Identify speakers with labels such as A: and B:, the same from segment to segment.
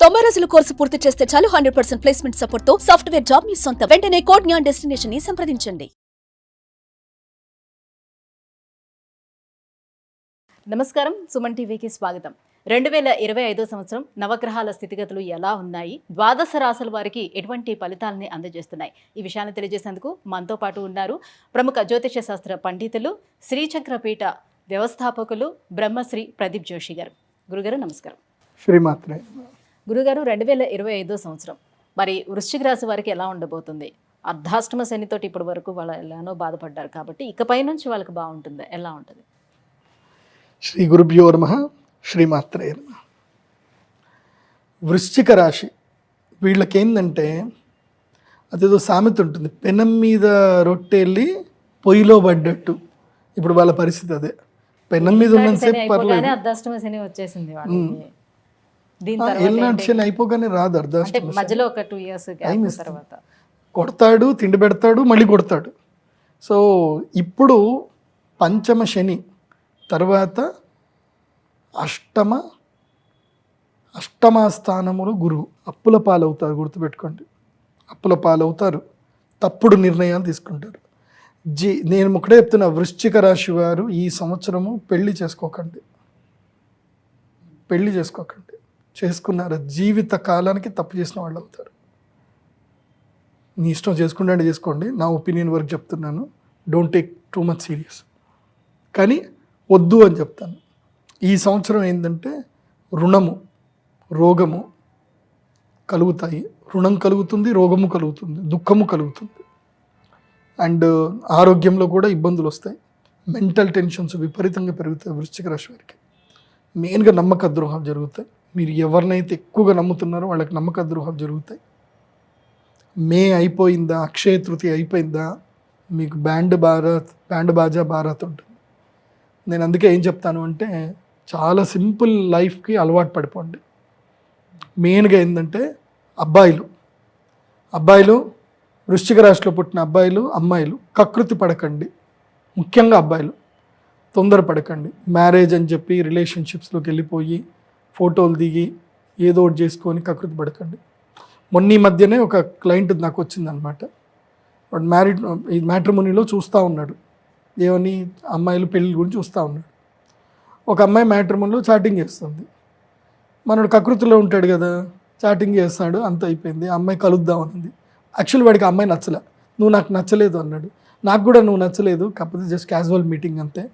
A: 90 రోజుల కోర్సు పూర్తి చేస్తే చాలు 100% ప్లేస్మెంట్ సపోర్ట్ తో సాఫ్ట్వేర్ జాబ్ మీ సొంతం. వెంటనే కోడ్ జ్ఞాన్ డెస్టినేషన్ ని సంప్రదించండి.
B: నమస్కారం, సుమన్ టీవీకి స్వాగతం. 2025 సంవత్సరం నవగ్రహాల స్థితిగతులు ఎలా ఉన్నాయి, ద్వాదశ రాశుల వారికి ఎటువంటి ఫలితాలని అందజేస్తున్నాయి, ఈ విషయాన్ని తెలియజేసేందుకు మనతో పాటు ఉన్నారు ప్రముఖ జ్యోతిష శాస్త్ర పండితులు, శ్రీచక్రపీఠ వ్యవస్థాపకులు బ్రహ్మశ్రీ ప్రదీప్ జోషి గారు. గురుగారు నమస్కారం.
C: శ్రీమాత్రే.
B: గురుగారు, 2025 సంవత్సరం మరి వృశ్చిక రాశి వారికి ఎలా ఉండబోతుంది? అర్ధాష్టమ శనితోటి ఇప్పటి వరకు వాళ్ళు ఎలానో బాధపడ్డారు కాబట్టి ఇకపై నుంచి వాళ్ళకి బాగుంటుంది, ఎలా ఉంటుంది?
C: శ్రీ గురుభ్యో నమః. శ్రీమాత్రే నమః. వృశ్చిక రాశి వీళ్ళకేందంటే అదేదో సామెత ఉంటుంది, పెనం మీద రొట్టెళ్ళి పొయ్యిలో పడ్డట్టు. ఇప్పుడు వాళ్ళ పరిస్థితి అదే. పెనం మీద ఉన్నంతసేపు పర్లేదు,
B: అర్ధాష్టమ శని వచ్చేసింది.
C: ఏళ్ళనాటి శని అయిపోగానే రాదు అర్ధాష్టమ.
B: మధ్యలో ఒక 2 years తర్వాత
C: కొడతాడు, తిండి పెడతాడు, మళ్ళీ కొడతాడు. సో ఇప్పుడు పంచమ శని తర్వాత అష్టమ స్థానములు గురువు. అప్పుల పాలవుతారు, గుర్తుపెట్టుకోండి. అప్పుల పాలవుతారు, తప్పుడు నిర్ణయాలు తీసుకుంటారు. నేను ఒకటే చెప్తున్నా, వృశ్చిక రాశి వారు ఈ సంవత్సరము పెళ్లి చేసుకోకండి. చేసుకున్నారు జీవిత కాలానికి తప్పు చేసిన వాళ్ళు అవుతారు. నీ ఇష్టం చేసుకుంటే చేసుకోండి, నా ఒపీనియన్ వరకు చెప్తున్నాను. Don't take too much serious. కానీ వద్దు అని చెప్తాను. ఈ సంవత్సరం ఏంటంటే రుణము, రోగము కలుగుతాయి. రుణం కలుగుతుంది, రోగము కలుగుతుంది, దుఃఖము కలుగుతుంది. అండ్ ఆరోగ్యంలో కూడా ఇబ్బందులు వస్తాయి. మెంటల్ టెన్షన్స్ విపరీతంగా పెరుగుతాయి వృశ్చిక రాశి వారికి. మెయిన్గా నమ్మక ద్రోహాలు జరుగుతాయి. మీరు ఎవరినైతే ఎక్కువగా నమ్ముతున్నారో వాళ్ళకి నమ్మక ద్రోహాలు జరుగుతాయి. మే అయిపోయిందా, అక్షయ తృతీయ అయిపోయిందా, మీకు బ్యాండ్ బాజా భారత్ ఉంటుంది. నేను అందుకే ఏం చెప్తాను అంటే, చాలా సింపుల్ లైఫ్కి అలవాటు పడిపోండి. మెయిన్గా ఏంటంటే అబ్బాయిలు వృశ్చిక రాశిలో పుట్టిన అబ్బాయిలు, అమ్మాయిలు కకృతి పడకండి. ముఖ్యంగా అబ్బాయిలు తొందరపడకండి. మ్యారేజ్ అని చెప్పి రిలేషన్షిప్స్లోకి వెళ్ళిపోయి ఫోటోలు దిగి ఏదో ఒకటి చేసుకొని కకృతి పడకండి. మొన్న ఈ మధ్యనే ఒక క్లయింట్ నాకు వచ్చిందనమాట. వాడు మ్యాట్రిమోనీలో చూస్తూ ఉన్నాడు, ఏమని అమ్మాయిలు పెళ్ళి గురించి చూస్తూ ఉన్నాడు. ఒక అమ్మాయి మ్యాట్రిమోనీలో చాటింగ్ చేస్తుంది. మనోడు కకృతిలో ఉంటాడు కదా, చాటింగ్ చేస్తాడు, అంత అయిపోయింది. ఆ అమ్మాయి కలుద్దామనింది. యాక్చువల్లీ వాడికి ఆ అమ్మాయి నచ్చలే. నువ్వు నాకు నచ్చలేదు అన్నాడు. నాకు కూడా నువ్వు నచ్చలేదు, కాకపోతే జస్ట్ క్యాజువల్ మీటింగ్ అంతే.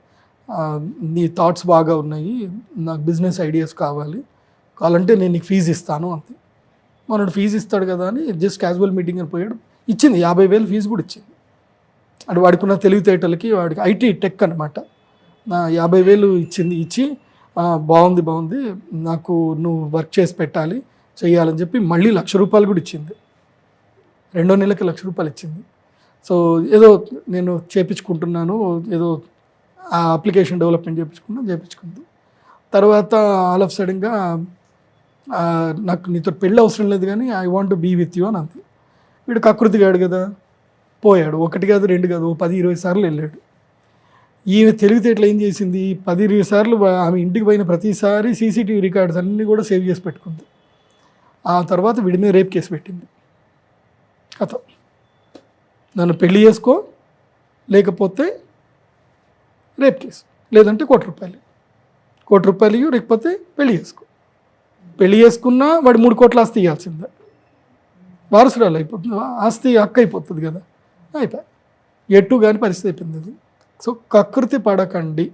C: నీ థాట్స్ బాగా ఉన్నాయి, నాకు బిజినెస్ ఐడియాస్ కావాలంటే నేను నీకు ఫీజు ఇస్తాను అంతే. మనోడు ఫీజు ఇస్తాడు కదా అని జస్ట్ క్యాజువల్ మీటింగ్ అని పోయాడు. ఇచ్చింది 50,000 ఫీజు కూడా ఇచ్చింది. అంటే వాడికి ఉన్న తెలివితేటలకి, వాడికి ఐటీ టెక్ అనమాట. 50,000 ఇచ్చి బాగుంది, నాకు నువ్వు వర్క్ చేసి చేయాలని చెప్పి మళ్ళీ ₹1,00,000 కూడా ఇచ్చింది. 2వ నెలకి ₹1,00,000 ఇచ్చింది. సో ఏదో నేను చేయించుకుంటున్నాను, ఏదో ఆ అప్లికేషన్ డెవలప్మెంట్ చేయించుకుంది. తర్వాత ఆల్ ఆఫ్ సడన్గా నాకు నీతో పెళ్ళి అవసరం లేదు కానీ I want to be with you అని అంది. వీడు కకృతిగాడు కదా, పోయాడు. 1 కాదు 2 కాదు, 10-20 సార్లు వెళ్ళాడు. ఈమె తెలివితేటలు ఏం చేసింది, 10-20 సార్లు ఆమె ఇంటికి పోయిన ప్రతిసారి సీసీటీవీ రికార్డ్స్ అన్నీ కూడా సేవ్ చేసి పెట్టుకుంది. ఆ తర్వాత వీడి మీద రేప్ కేసు పెట్టింది. కథ, నన్ను పెళ్లి చేసుకో, లేకపోతే రేప్ కేసు, లేదంటే ₹1,00,000 లేకపోతే పెళ్లి చేసుకున్నా వాడు 3 కోట్ల ఆస్తి ఇవ్వాల్సిందే. వారసురాలు అయిపోతుంది, ఆస్తి హక్కు అయిపోతుంది కదా, అయిపోయి ఎటు కానీ పరిస్థితి అయిపోయింది అది. సో కకృతి పడకండి,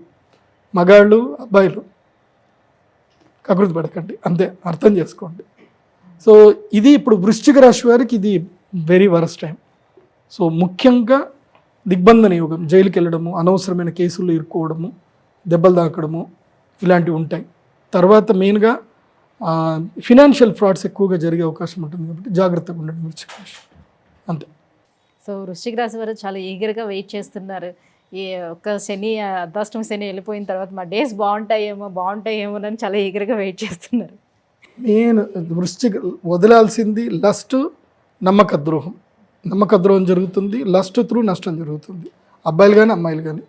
C: మగాళ్ళు అబ్బాయిలు కకృతి పడకండి, అంతే, అర్థం చేసుకోండి. సో ఇది ఇప్పుడు వృశ్చిక రాశి వారికి ఇది వెరీ వరస్ట్ టైం. సో ముఖ్యంగా దిగ్బంధన యోగం, జైలుకి వెళ్ళడము, అనవసరమైన కేసుల్లో ఇరుక్కోవడము, దెబ్బలు తాకడము, ఇలాంటివి ఉంటాయి. తర్వాత మెయిన్గా ఫినాన్షియల్ ఫ్రాడ్స్ ఎక్కువగా జరిగే అవకాశం ఉంటుంది కాబట్టి జాగ్రత్తగా ఉండండి వృశ్చిక రాశి, అంతే.
B: సో వృశ్చిక రాశి వారు చాలా ఈగర్గా వెయిట్ చేస్తున్నారు. ఈ ఒక్క అర్ధాష్టమ శని వెళ్ళిపోయిన తర్వాత మా డేస్ బాగుంటాయేమో అని చాలా ఈగర్గా వెయిట్ చేస్తున్నారు.
C: నేను వృశ్చిక వదలాల్సింది లస్ట్, నమ్మక ద్రోహం జరుగుతుంది. లస్ట్ త్రూ నష్టం జరుగుతుంది. అబ్బాయిలు కానీ అమ్మాయిలు కానీ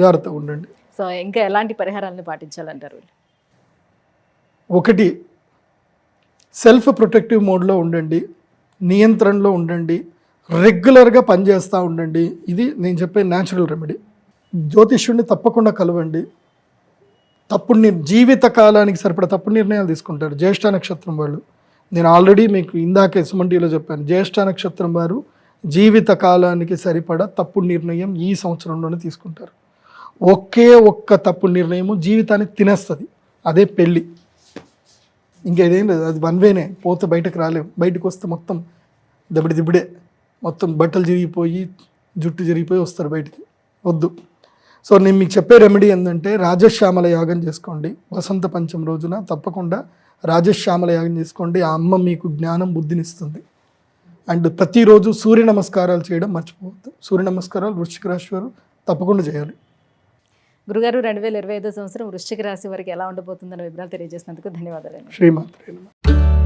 C: జాగ్రత్తగా ఉండండి.
B: సో ఇంకా ఎలాంటి పరిహారాలను పాటించాలంటారు?
C: ఒకటి, సెల్ఫ్ ప్రొటెక్టివ్ మోడ్లో ఉండండి, నియంత్రణలో ఉండండి, రెగ్యులర్గా పనిచేస్తూ ఉండండి. ఇది నేను చెప్పే న్యాచురల్ రెమెడీ. జ్యోతిష్యుడిని తప్పకుండా కలవండి. జీవిత కాలానికి సరిపడా తప్పుడు నిర్ణయాలు తీసుకుంటారు జ్యేష్ఠ నక్షత్రం వాళ్ళు. నేను ఆల్రెడీ మీకు ఇందాకే సుమన్ చెప్పాను, జ్యేష్ఠ నక్షత్రం వారు జీవిత కాలానికి సరిపడా తప్పుడు నిర్ణయం ఈ సంవత్సరంలోనే తీసుకుంటారు. ఒకే ఒక్క తప్పుడు నిర్ణయము జీవితాన్ని తినేస్తుంది, అదే పెళ్ళి. ఇంకేదేం లేదు, అది వన్ వేనే, పోతే బయటకు రాలేము. బయటకు వస్తే మొత్తం దిబ్బడే, మొత్తం బట్టలు జరిగిపోయి జుట్టు జరిగిపోయి వస్తారు బయటికి. వద్దు. సో నేను మీకు చెప్పే రెమెడీ ఏంటంటే రాజశ్యామల యాగం చేసుకోండి. వసంత పంచమి రోజున తప్పకుండా రాజశ్యామల యాగం చేసుకోండి. ఆ అమ్మ మీకు జ్ఞానం బుద్ధినిస్తుంది. అండ్ ప్రతిరోజు సూర్య నమస్కారాలు చేయడం మర్చిపోవద్దు. సూర్య నమస్కారాలు వృశ్చిక రాశి వారు తప్పకుండా చేయాలి.
B: గురుగారు 2025 సంవత్సరం వృశ్చిక రాశి వారికి ఎలా ఉండబోతుందన్న వివరాలు తెలియజేసినందుకు ధన్యవాదాలు.
C: శ్రీమాత్రే నమః.